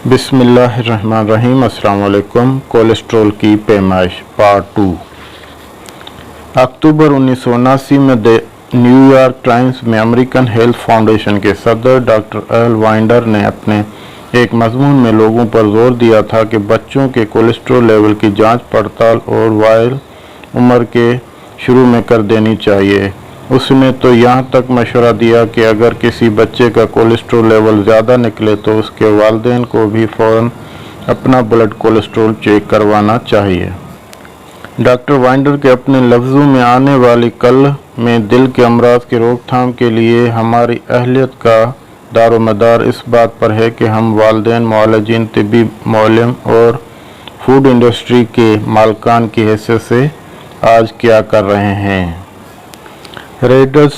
बिस्मिल्लाहिर्रहमानिर्रहीम। अस्सलाम वालेकुम। कोलेस्ट्रॉल की पैमाइश पार्ट 2। अक्टूबर 1979 में द न्यूयॉर्क टाइम्स में अमेरिकन हेल्थ फाउंडेशन के सदर डॉक्टर एल वाइंडर ने अपने एक मजमून में लोगों पर जोर दिया था कि बच्चों के कोलेस्ट्रॉल लेवल की जांच पड़ताल और वाइल उम्र के शुरू में कर देनी चाहिए। उसने तो यहाँ तक मशवरा दिया कि अगर किसी बच्चे का कोलेस्ट्रॉल लेवल ज़्यादा निकले तो उसके वालिदैन को भी फ़ौरन अपना ब्लड कोलेस्ट्रॉल चेक करवाना चाहिए। डॉक्टर वाइंडर के अपने लफ्ज़ों में आने वाली कल में दिल के अमराज की रोकथाम के लिए हमारी अहलियत का दारोमदार इस बात पर है कि हम वालिदैन, मुआलिजीन, तिब्बी मालिम और फूड इंडस्ट्री के मालकान की हैसियत से आज क्या कर रहे हैं। रीडर्स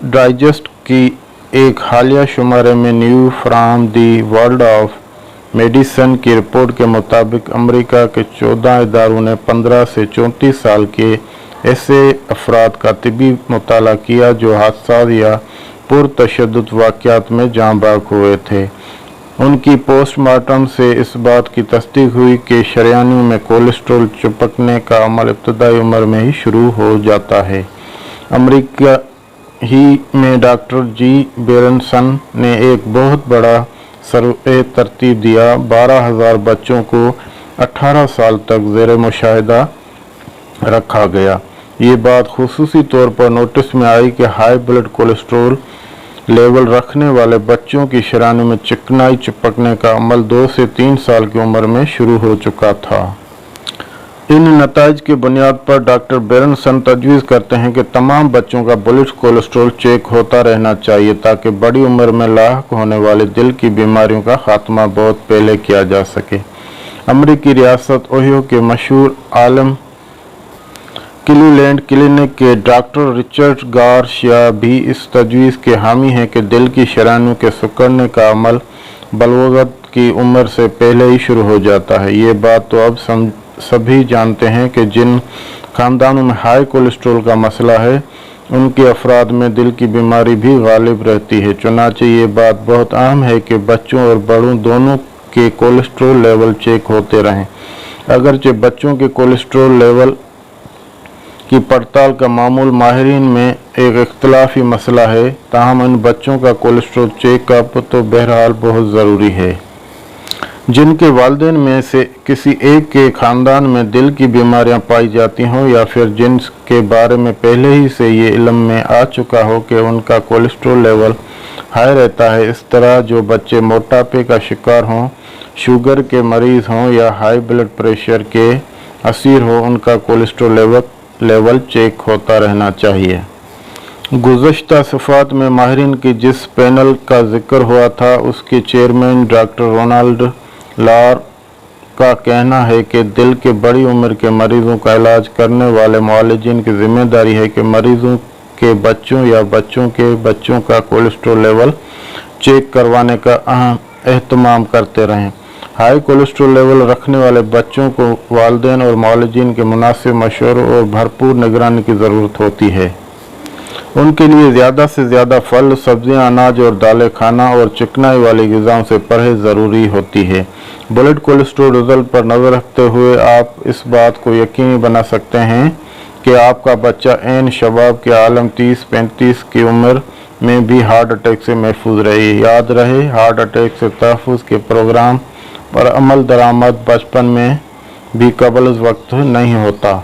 डाइजेस्ट की एक हालिया शुमारे में new from the world of medicine की रिपोर्ट के मुताबिक अमेरिका के 14 इदारों ने 15 से 34 साल के ऐसे अफराद का तिब्बी मुताला किया जो हादसा या पुरतशद्दुद वाक़यात में जाँ बाग हुए थे। उनकी पोस्टमार्टम से इस बात की तस्दीक हुई कि शरियानियों में कोलेस्ट्रॉल चिपकने का अमल इब्तदाई उम्र में ही शुरू हो जाता है। अमेरिका ही में डॉक्टर जी बेरनसन ने एक बहुत बड़ा सर्वे तरतीब दिया। 12,000 बच्चों को 18 साल तक ज़ेर मुशाहिदा रखा गया। ये बात खुसूसी तौर पर नोटिस में आई कि हाई ब्लड कोलेस्ट्रॉल लेवल रखने वाले बच्चों की शरानों में चिकनाई चिपकने का अमल 2 से 3 साल की उम्र में शुरू हो चुका था। इन नताइज की बुनियाद पर डॉक्टर बेरनसन तजवीज़ करते हैं कि तमाम बच्चों का ब्लड कोलेस्ट्रॉल चेक होता रहना चाहिए ताकि बड़ी उम्र में लाहक होने वाले दिल की बीमारियों का खात्मा बहुत पहले किया जा सके। अमेरिकी रियासत ओहियो के मशहूर आलम क्लीवलैंड क्लिनिक के डॉक्टर रिचर्ड गार्शिया भी इस तजवीज़ के हामी हैं कि दिल की शरानियों के सिकुड़ने का अमल बलवगत की उम्र से पहले ही शुरू हो जाता है। ये बात तो अब सभी जानते हैं कि जिन खानदानों में हाई कोलेस्ट्रॉल का मसला है उनके अफराद में दिल की बीमारी भी गालिब रहती है। चुनांचे ये बात बहुत अहम है कि बच्चों और बड़ों दोनों के कोलेस्ट्रॉल लेवल चेक होते रहें। अगरचे बच्चों के कोलेस्ट्रॉल लेवल की पड़ताल का मामूल माहिरीन में एक इख्तलाफी मसला है, ताहम इन बच्चों का कोलेस्ट्रॉल चेकअप तो बहरहाल बहुत ज़रूरी है। जिनके वालिदैन में से किसी एक के ख़ानदान में दिल की बीमारियां पाई जाती हों या फिर जिनके बारे में पहले ही से ये इल्म में आ चुका हो कि उनका कोलेस्ट्रॉल लेवल हाई रहता है। इस तरह जो बच्चे मोटापे का शिकार हों, शुगर के मरीज़ हों या हाई ब्लड प्रेशर के असीर हो, उनका कोलेस्ट्रॉल लेवल चेक होता रहना चाहिए। गुज़श्ता सफ़ात में माहिरीन की जिस पैनल का जिक्र हुआ था उसके चेयरमैन डॉक्टर रोनाल्ड लार का कहना है कि दिल के बड़ी उम्र के मरीजों का इलाज करने वाले मुआलिजीन की जिम्मेदारी है कि मरीजों के बच्चों या बच्चों के बच्चों का कोलेस्ट्रॉल लेवल चेक करवाने का अहम एहतमाम करते रहें। हाई कोलेस्ट्रॉल लेवल रखने वाले बच्चों को वालिदैन और मुआलिजीन के मुनासिब मशवरों और भरपूर निगरानी की ज़रूरत होती है। उनके लिए ज़्यादा से ज़्यादा फल, सब्जियां, अनाज और दालें खाना और चिकनाई वाली ग़िज़ाओं से परहेज़ ज़रूरी होती है। ब्लड कोलेस्ट्रॉल रिज़ल्ट पर नज़र रखते हुए आप इस बात को यकीनी बना सकते हैं कि आपका बच्चा ऐन शबाब के आलम 30-35 की उम्र में भी हार्ट अटैक से महफूज रहे। याद रहे, हार्ट अटैक से तहफ़्फ़ुज़ के प्रोग्राम पर अमल दरामद बचपन में भी कबल वक्त नहीं होता।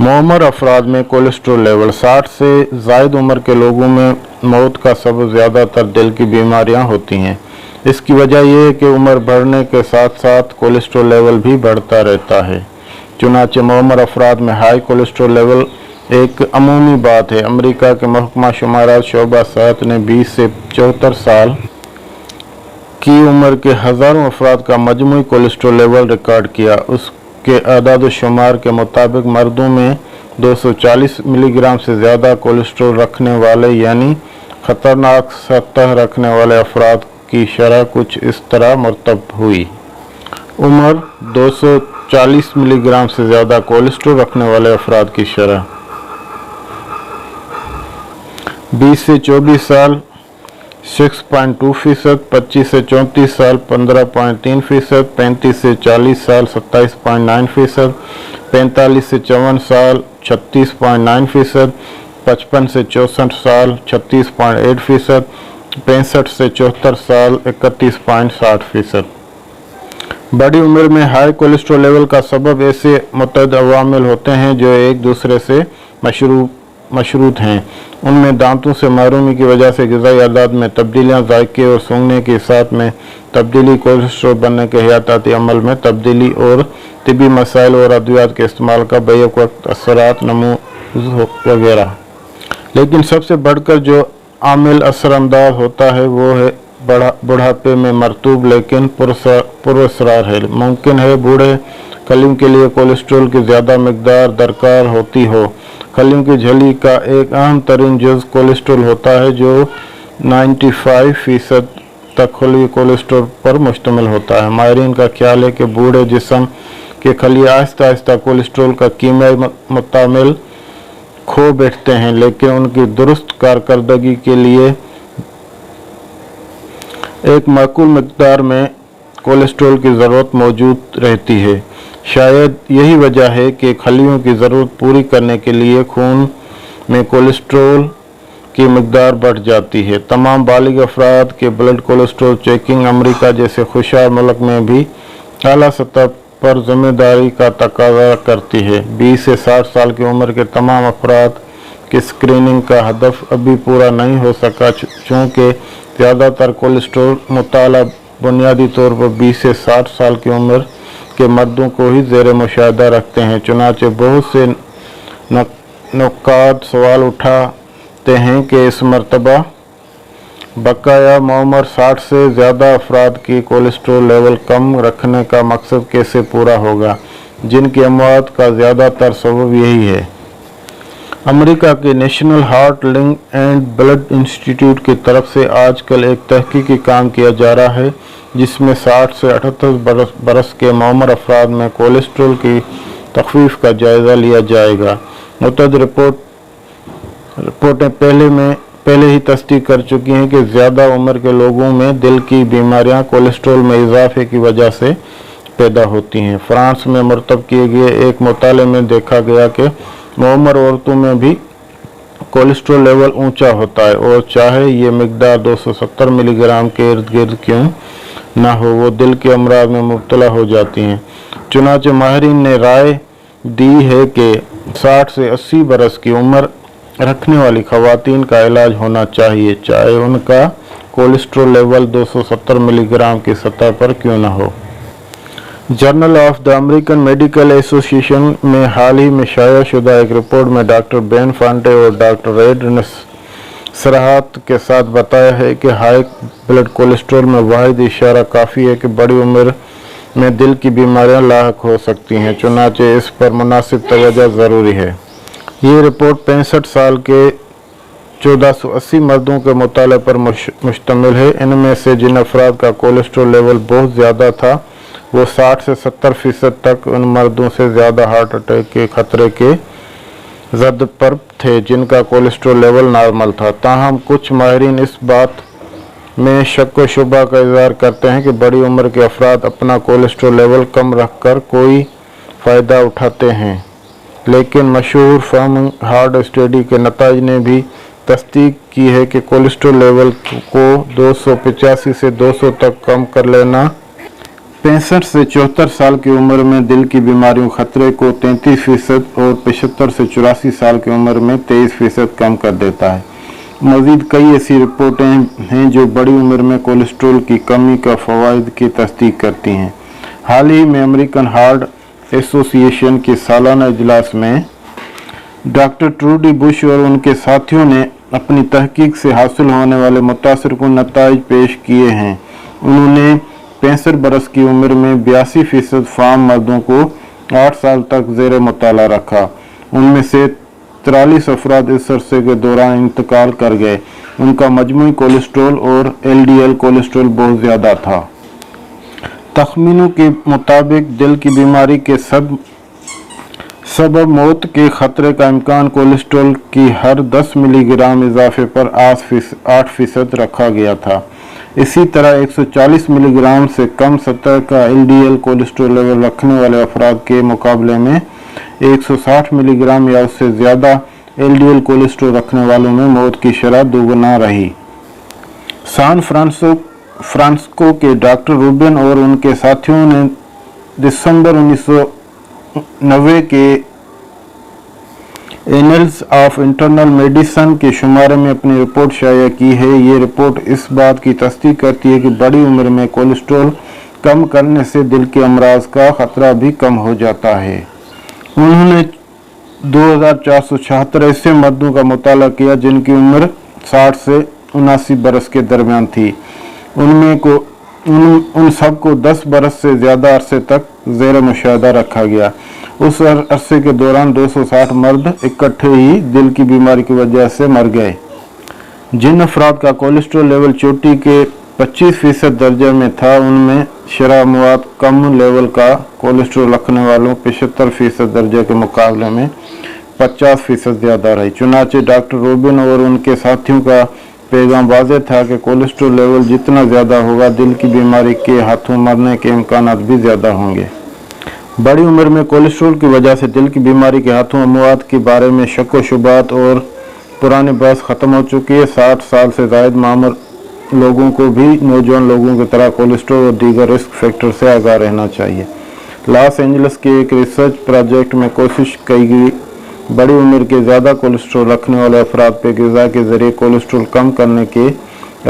मुअम्मर अफराद में कोलेस्ट्रॉल लेवल 60 से ज़ायद उम्र के लोगों में मौत का सबब ज़्यादातर दिल की बीमारियां होती हैं। इसकी वजह यह है कि उम्र बढ़ने के साथ साथ कोलेस्ट्रॉल लेवल भी बढ़ता रहता है। चुनांचे मुअम्मर अफराद में हाई कोलेस्ट्रॉल लेवल एक अमूमी बात है। अमेरिका के महकमा शुमारात शोबा सेहत ने 20 से 74 साल की उम्र के हज़ारों अफराद का मजमूई कोलेस्ट्रॉल लेवल रिकॉर्ड किया। उसके आदाद शुमार के मुताबिक मर्दों में 240 मिलीग्राम से ज़्यादा कोलेस्ट्रॉल रखने वाले यानी ख़तरनाक सतह रखने वाले अफराद की शरह कुछ इस तरह मरतब हुई। उम्र 240 मिलीग्राम से ज़्यादा कोलेस्ट्रॉल रखने वाले अफराद की शरह 20 से 24 साल 6.2%, 25 से 34 साल 15.3%, 35 से 40 साल 27.9%, 45 से 54 साल 36.9%, 55 से 64 साल 36.8%, 65 से 74 साल 31.60%। बड़ी उम्र में हाई कोलेस्ट्रॉल लेवल का सबब ऐसे मुतअद्दिद अवामिल होते हैं जो एक दूसरे से मशरूत हैं। उनमें दांतों से महरूमी की वजह से ग़िज़ाई आदात में तब्दीलियाँ, जायके और सूंघने के साथ में तब्दीली, कोलेस्ट्रॉल बनने के हयाताती अमल में तब्दीली और तिब्बी मसाइल और अद्वियात के इस्तेमाल का बैक वक्त असरात, नमूज़ वगैरह। लेकिन सबसे बढ़कर जो आमिल असरअंदाज होता है वो है बुढ़ापे में मरतूब लेकिन पुरअसरार है। मुमकिन है बूढ़े खलियों के लिए कोलेस्ट्रॉल की ज़्यादा मकदार दरकार होती हो। खलियों की झिल्ली का एक अहम तरीन जुज़ कोलेस्ट्रॉल होता है जो 95% तक खली कोलेस्ट्रॉल पर मुश्तमिल होता है। माहिरीन का ख्याल है कि बूढ़े जिस्म के खलिए आहिस्ता आहिस्ता कोलेस्ट्रॉल का कीमियाई मुतामिल खो बैठते हैं, लेकिन उनकी दुरुस्त कारकर्दगी के लिए एक माकूल मकदार में कोलेस्ट्रॉल की ज़रूरत मौजूद रहती है। शायद यही वजह है कि खलियों की ज़रूरत पूरी करने के लिए खून में कोलेस्ट्रॉल की मकदार बढ़ जाती है। तमाम बालिग अफराद के ब्लड कोलेस्ट्रॉल चेकिंग अमेरिका जैसे खुशहाल मुल्क में भी आला सतह पर ज़िम्मेदारी का तकाज़ा करती है। 20 से 60 साल की उम्र के तमाम अफराद की स्क्रीनिंग का हदफ अभी पूरा नहीं हो सका, चूँकि ज़्यादातर कोलेस्ट्रॉल मुताला बुनियादी तौर पर 20 से 60 साल की उम्र के मर्दों को ही ज़ेर मुशाहिदा रखते हैं। चुनांचे बहुत से नुकात सवाल उठाते हैं कि इस मरतबा बकाया मौमर 60 से ज़्यादा अफराद की कोलेस्ट्रॉल लेवल कम रखने का मकसद कैसे पूरा होगा, जिनकी अमवात का ज़्यादातर सबब यही है। अमेरिका के national heart, lung and blood institute की तरफ से आजकल एक तहकीकी काम किया जा रहा है जिसमें 60 से 78 बरस के मौमर अफराद में कोलेस्ट्रॉल की तखफीफ का जायज़ा लिया जाएगा। मुतअद्दिद रिपोर्टें पहले ही तस्दीक कर चुकी हैं कि ज़्यादा उम्र के लोगों में दिल की बीमारियां कोलेस्ट्रॉल में इजाफे की वजह से पैदा होती हैं। फ्रांस में मरतब किए गए एक मुताले में देखा गया कि मौमर औरतों में भी कोलेस्ट्रॉल लेवल ऊंचा होता है और चाहे ये मकदार 270 मिलीग्राम के इर्द गिर्द क्यों ना हो, वो दिल के अमराज में मुब्तला हो जाती हैं। चुनांचे माहिरीन ने राय दी है कि 60 से 80 बरस की उम्र रखने वाली खवातीन का इलाज होना चाहिए, चाहे उनका कोलेस्ट्रॉल लेवल 270 मिलीग्राम की सतह पर क्यों ना हो। Journal of the American medical association में हाल ही में शाया शुदा एक रिपोर्ट में डॉक्टर बेन फांटे और डॉक्टर रेड ने सराहत के साथ बताया है कि हाई ब्लड कोलेस्ट्रॉल में वाहिद इशारा काफ़ी है कि बड़ी उम्र में दिल की बीमारियां लाहक हो सकती हैं, चुनांचे इस पर मुनासिब तवज्जो ज़रूरी है। ये रिपोर्ट 65 साल के 1480 मर्दों के मुताले पर मुश्तमिल है। इनमें से जिन अफराद का कोलेस्ट्रॉल लेवल बहुत ज़्यादा था वो 60 से 70% तक उन मर्दों से ज़्यादा हार्ट अटैक के खतरे के जद पर थे जिनका कोलेस्ट्रॉल लेवल नॉर्मल था। ताहम कुछ माहिरीन इस बात में शक व शुबा का इज़हार करते हैं कि बड़ी उम्र के अफराद अपना कोलेस्ट्रॉल लेवल कम रखकर कोई फ़ायदा उठाते हैं, लेकिन मशहूर फर्म हार्ट स्टडी के नताइज ने भी तस्दीक की है कि कोलेस्ट्रॉल लेवल को 285 से 200 तक कम कर लेना 65 से 74 साल की उम्र में दिल की बीमारियों खतरे को 33% और 75 से 84 साल की उम्र में 23% कम कर देता है। मज़ीद कई ऐसी रिपोर्टें हैं जो बड़ी उम्र में कोलेस्ट्रॉल की कमी का फ़वाइद की तस्दीक करती हैं। हाल ही में अमेरिकन हार्ट एसोसिएशन के सालाना इजलास में डॉक्टर ट्रूडी बुश और उनके साथियों ने अपनी तहकीक से हासिल होने वाले मुतासिरकुन नताइज पेश किए हैं। उन्होंने 65 बरस की उम्र में 82% फार्म मर्दों को 8 साल तक ज़ेर मुताला रखा। उनमें से 43 अफराद इस अरसे के दौरान इंतकाल कर गए। उनका मजमूई कोलेस्ट्रॉल और LDL कोलेस्ट्रॉल बहुत ज़्यादा था। तखमीनों के मुताबिक दिल की बीमारी के सबब मौत के खतरे का इम्कान कोलेस्ट्रॉल की हर 10 मिलीग्राम इजाफे पर 8% रखा गया था। इसी तरह 140 मिलीग्राम से कम सतह का LDL कोलेस्ट्रॉल लेवल रखने वाले अफराद के मुकाबले में 160 मिलीग्राम या उससे ज़्यादा LDL कोलेस्ट्रॉल रखने वालों में मौत की शरह दोगुना रही। सान फ्रांसिस्को के डॉक्टर रूबेन और उनके साथियों ने दिसंबर 1990 के एनल्स ऑफ इंटरनल मेडिसिन के शुमारे में अपनी रिपोर्ट शाया की है। ये रिपोर्ट इस बात की तस्दीक करती है कि बड़ी उम्र में कोलेस्ट्रॉल कम करने से दिल के अमराज का खतरा भी कम हो जाता है। उन्होंने 2476 ऐसे मर्दों का मुताला किया जिनकी उम्र 60 से 79 बरस के दरमियान थी। उन सब को 10 बरस से ज़्यादा अरसे तक ज़ेर मुशाहदा रखा गया। उस अरसे के दौरान 260 मर्द इकट्ठे ही दिल की बीमारी की वजह से मर गए। जिन अफराद का कोलेस्ट्रॉल लेवल चोटी के 25% दर्जे में था, उनमें शरह मौत कम लेवल का कोलेस्ट्रॉल रखने वालों 75% दर्जे के मुकाबले में 50% ज़्यादा रही। चुनाचे डॉक्टर रूबिन और उनके साथियों का पैगाम वाज़ेह था कि कोलेस्ट्रॉल लेवल जितना ज़्यादा होगा, दिल की बीमारी के हाथों मरने के इम्कानात भी ज़्यादा होंगे। बड़ी उम्र में कोलेस्ट्रॉल की वजह से दिल की बीमारी के हाथों अमवात के बारे में शक व शुबात और पुराने बहस ख़त्म हो चुकी है। 60 साल से ज़ायद मामर लोगों को भी नौजवान लोगों की तरह कोलेस्ट्रॉल और दीगर रिस्क फैक्टर से आगाह रहना चाहिए। लॉस एंजल्स के एक रिसर्च प्रोजेक्ट में कोशिश की गई बड़ी उम्र के ज़्यादा कोलेस्ट्रॉल रखने वाले अफराद पर ग़िज़ा के ज़रिए कोलेस्ट्रॉल कम करने के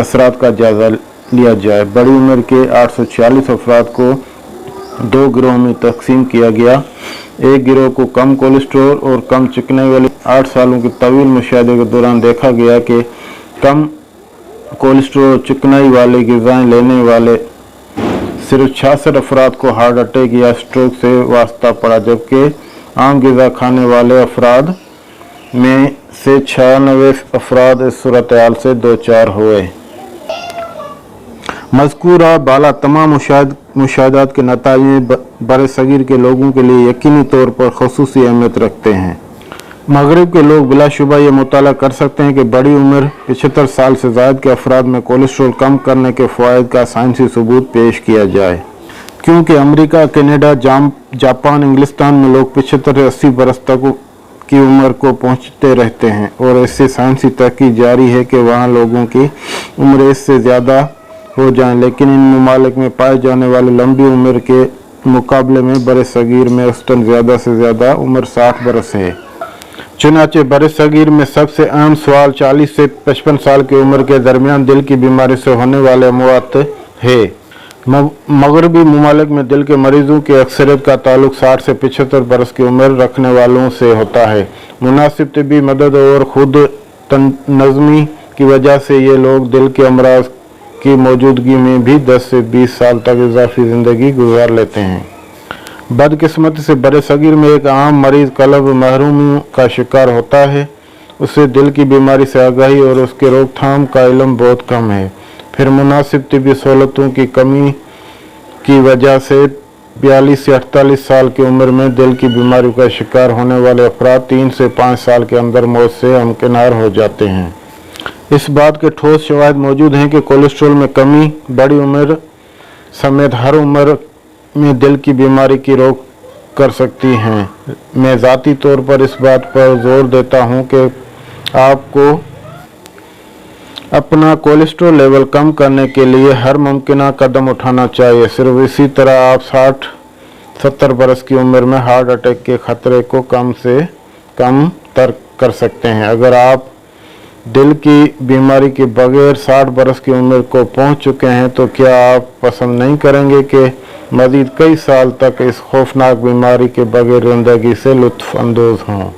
असरात का जायज़ा लिया जाए। बड़ी उम्र के 846 अफराद को 2 गिरोह में तकसीम किया गया। एक गिरोह को कम कोलेस्ट्रॉल और कम चिकनाई वाले 8 सालों के तवील मुशाहदे के दौरान देखा गया कि कम कोलेस्ट्रॉल और चिकनाई वाले ग़िज़ाएँ लेने वाले सिर्फ 66 अफराद को हार्ट अटैक या स्ट्रोक से वास्ता पड़ा, जबकि आम ग़िज़ा खाने वाले अफराद में से 96 अफराद इस सूरत हाल से दो चार हुए। मज़कूरा बाला तमाम मुशाहदात के नताइज बरसगीर के लोगों के लिए यकीनी तौर पर ख़ुसूसी अहमियत रखते हैं। मगरिब के लोग बिलाशुबा ये मुताला कर सकते हैं कि बड़ी उम्र 75 साल से ज़ायद के अफराद में कोलेस्ट्रॉल कम करने के फ़वाइद का साइंसी सबूत पेश किया जाए, क्योंकि अमेरिका, कनाडा, जापान, इंग्लिस्तान में लोग 75 से 80 बरस तक की उम्र को पहुंचते रहते हैं और इससे साइंसी तहकीक जारी है कि वहाँ लोगों की उम्र इससे ज़्यादा हो जाएं। लेकिन इन ममालिक में पाए जाने वाले लंबी उम्र के मुकाबले में बरसगीर में औसतन ज़्यादा से ज़्यादा उम्र 60 बरस है। चुनाचे बरसगीर में सबसे अहम सवाल 40 से 55 साल की उम्र के दरमियान दिल की बीमारी से होने वाले अमवात है। मगरबी ममालिक में दिल के मरीजों की अक्सरियत का ताल्लुक 60 से 75 बरस की उम्र रखने वालों से होता है। मुनासिब तिब्बी मदद और खुद तनज़्मी की वजह से ये लोग दिल के अमराज की मौजूदगी में भी 10 से 20 साल तक इजाफी ज़िंदगी गुजार लेते हैं। बदकिस्मती से बरसगीर में एक आम मरीज़ कल्ब महरूमी का शिकार होता है। उसे दिल की बीमारी से आगाही और उसके रोकथाम का इल्म बहुत कम है। फिर मुनासिब तिब्बी सहूलतों की कमी की वजह से 42 से 48 साल की उम्र में दिल की बीमारी का शिकार होने वाले अफराद 3 से 5 साल के अंदर मौत से हमकिनार हो जाते हैं। इस बात के ठोस शवाहिद मौजूद हैं कि कोलेस्ट्रॉल में कमी बड़ी उम्र समेत हर उम्र में दिल की बीमारी की रोक कर सकती हैं। मैं ज़ाती तौर पर इस बात पर जोर देता हूं कि आपको अपना कोलेस्ट्रॉल लेवल कम करने के लिए हर मुमकिन कदम उठाना चाहिए। सिर्फ इसी तरह आप 60-70 बरस की उम्र में हार्ट अटैक के खतरे को कम से कम तर कर सकते हैं। अगर आप दिल की बीमारी के बगैर 60 बरस की उम्र को पहुंच चुके हैं तो क्या आप पसंद नहीं करेंगे कि मज़ीद कई साल तक इस खौफनाक बीमारी के बगैर ज़िंदगी से लुत्फ़ अंदोज़ हों।